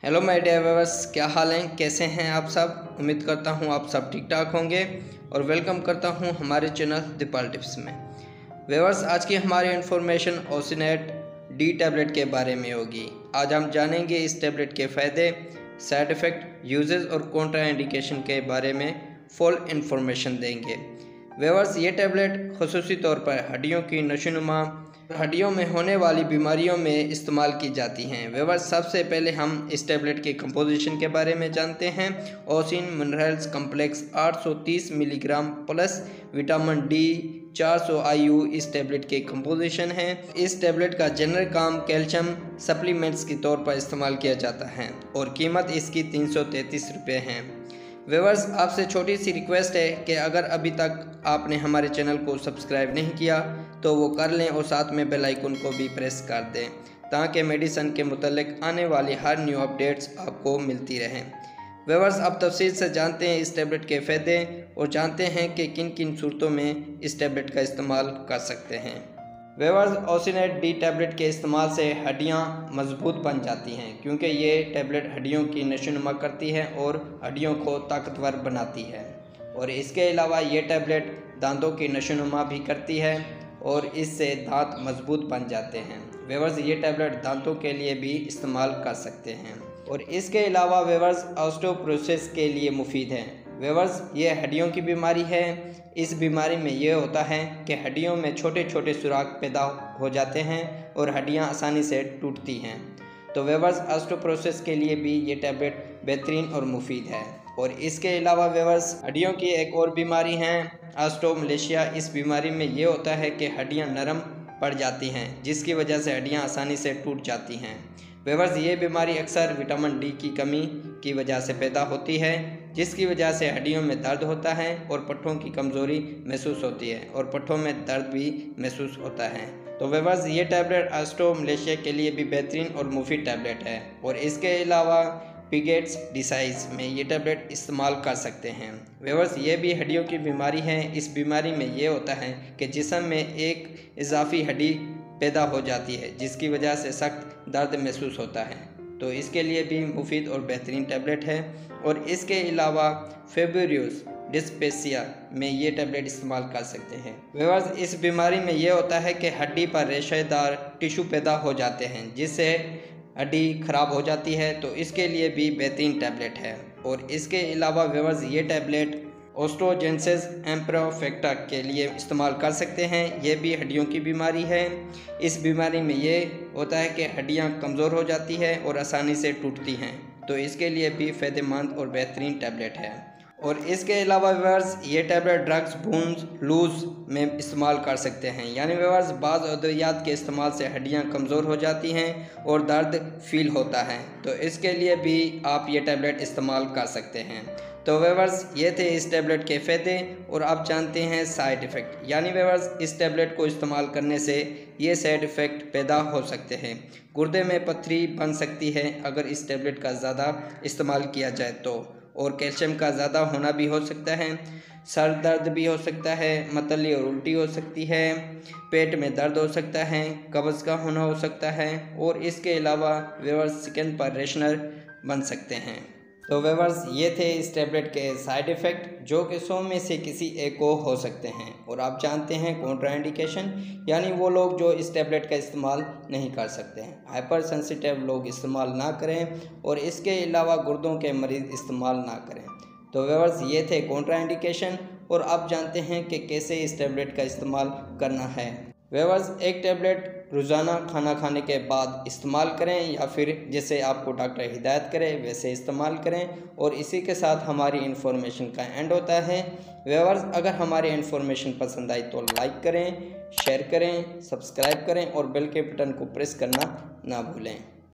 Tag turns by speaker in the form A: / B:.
A: Hello my dear viewers, क्या हाल हैं, कैसे हैं आप सब। उम्मीद करता हूं आप सब ठीक ठाक होंगे और वेलकम करता हूं हमारे चैनल दीपाल टिप्स में। व्यूअर्स, आज की हमारी इन्फॉर्मेशन ओसिनेट डी टैबलेट के बारे में होगी। आज हम जानेंगे इस टैबलेट के फ़ायदे, साइड इफ़ेक्ट, यूजेस और कॉन्ट्रा इंडिकेशन के बारे में फुल इन्फॉर्मेशन देंगे। व्यूअर्स, ये टैबलेट खुसूसी तौर पर हड्डियों की नशोनुमा, हड्डियों में होने वाली बीमारियों में इस्तेमाल की जाती हैं। व्यूअर्स, सबसे पहले हम इस टैबलेट के कंपोजिशन के बारे में जानते हैं। ओसिन minerals complex 830 milligram plus vitamin D 400 IU इस टैबलेट के कंपोजिशन है। इस टैबलेट का जनरल काम कैल्शियम सप्लीमेंट्स के तौर पर इस्तेमाल किया जाता है और कीमत इसकी 333 रुपये है। व्यूअर्स, आपसे छोटी सी रिक्वेस्ट है कि अगर अभी तक आपने हमारे चैनल को सब्सक्राइब नहीं किया तो वो कर लें और साथ में बेल आइकन को भी प्रेस कर दें ताकि मेडिसिन के मुतालिक आने वाली हर न्यू अपडेट्स आपको मिलती रहें। व्यूअर्स, अब तफसील से जानते हैं इस टैबलेट के फ़ायदे और जानते हैं कि किन किन सूरतों में इस टैबलेट का इस्तेमाल कर सकते हैं। व्यूअर्स, ओसिनेट डी टैबलेट के इस्तेमाल से हड्डियां मजबूत बन जाती हैं क्योंकि ये टैबलेट हड्डियों की नशोनुमा करती है और हड्डियों को ताकतवर बनाती है। और इसके अलावा ये टैबलेट दांतों की नशोनुमा भी करती है और इससे दांत मजबूत बन जाते हैं। व्यूअर्स, ये टैबलेट दांतों के लिए भी इस्तेमाल कर सकते हैं और इसके अलावा व्यूअर्स ऑस्टियोपोरोसिस के लिए मुफीद है। व्यूअर्स, ये हड्डियों की बीमारी है। इस बीमारी में ये होता है कि हड्डियों में छोटे छोटे सुराख पैदा हो जाते हैं और हड्डियां आसानी से टूटती हैं। तो व्यूअर्स, ऑस्टियोपोरोसिस के लिए भी ये टैबलेट बेहतरीन और मुफीद है। और इसके अलावा व्यूअर्स, हड्डियों की एक और बीमारी है ऑस्टियोमलेशिया। इस बीमारी में ये होता है कि हड्डियाँ नरम पड़ जाती हैं जिसकी वजह से हड्डियाँ आसानी से टूट जाती हैं। व्यूअर्स, ये बीमारी अक्सर विटामिन डी की कमी की वजह से पैदा होती है जिसकी वजह से हड्डियों में दर्द होता है और पट्ठों की कमज़ोरी महसूस होती है और पट्ठों में दर्द भी महसूस होता है। तो व्यूअर्स, ये टैबलेट ऑस्टियोमलेशिया के लिए भी बेहतरीन और मुफीद टैबलेट है। और इसके अलावा पिगेट्स डिसाइज में ये टैबलेट इस्तेमाल कर सकते हैं। व्यूअर्स, ये भी हड्डियों की बीमारी है। इस बीमारी में ये होता है कि जिस्म में एक इजाफी हड्डी पैदा हो जाती है जिसकी वजह से सख्त दर्द महसूस होता है। तो इसके लिए भी मुफीद और बेहतरीन टैबलेट है। और इसके अलावा फेब्रियोस डिस्पेसिया में ये टैबलेट इस्तेमाल कर सकते हैं। व्यूअर्स, इस बीमारी में ये होता है कि हड्डी पर रेशेदार टिश्यू पैदा हो जाते हैं जिससे हड्डी ख़राब हो जाती है। तो इसके लिए भी बेहतरीन टैबलेट है। और इसके अलावा व्यूअर्स, ये टैबलेट ओस्टोजेनेसिस इम्परफेक्टा के लिए इस्तेमाल कर सकते हैं। ये भी हड्डियों की बीमारी है। इस बीमारी में ये होता है कि हड्डियाँ कमज़ोर हो जाती है और आसानी से टूटती हैं। तो इसके लिए भी फ़ायदेमंद और बेहतरीन टैबलेट है। और इसके अलावा व्यूअर्स, ये टैबलेट ड्रग्स बूंस लूज में इस्तेमाल कर सकते हैं। यानी व्यूअर्स, बाज़ अद्वियात के इस्तेमाल से हड्डियाँ कमज़ोर हो जाती हैं और दर्द फील होता है। तो इसके लिए भी आप ये टैबलेट इस्तेमाल कर सकते हैं। तो व्यूअर्स, ये थे इस टैबलेट के फ़ायदे। और आप जानते हैं साइड इफ़ेक्ट। यानी व्यूअर्स, इस टैबलेट को इस्तेमाल करने से ये साइड इफ़ेक्ट पैदा हो सकते हैं। गुर्दे में पथरी बन सकती है अगर इस टैबलेट का ज़्यादा इस्तेमाल किया जाए तो, और कैल्शियम का ज़्यादा होना भी हो सकता है। सर दर्द भी हो सकता है, मतली और उल्टी हो सकती है, पेट में दर्द हो सकता है, कब्ज़ का होना हो सकता है। और इसके अलावा व्यूअर्स, स्किन पर रेशनर बन सकते हैं। तो व्यूअर्स, ये थे इस टैबलेट के साइड इफ़ेक्ट जो कि 100 में से किसी एक को हो सकते हैं। और आप जानते हैं कॉन्ट्रा इंडिकेशन, यानी वो लोग जो इस टैबलेट का इस्तेमाल नहीं कर सकते हैं। हाइपर सेंसिटिव लोग इस्तेमाल ना करें और इसके अलावा गुर्दों के मरीज़ इस्तेमाल ना करें। तो व्यूअर्स, ये थे कॉन्ट्रा इंडिकेशन। और आप जानते हैं कि कैसे इस टैबलेट का इस्तेमाल करना है। व्यूअर्स, एक टैबलेट रोज़ाना खाना खाने के बाद इस्तेमाल करें या फिर जैसे आपको डॉक्टर हिदायत करे वैसे इस्तेमाल करें। और इसी के साथ हमारी इन्फॉर्मेशन का एंड होता है। व्यूअर्स, अगर हमारी इन्फॉर्मेशन पसंद आई तो लाइक करें, शेयर करें, सब्सक्राइब करें और बेल के बटन को प्रेस करना ना भूलें।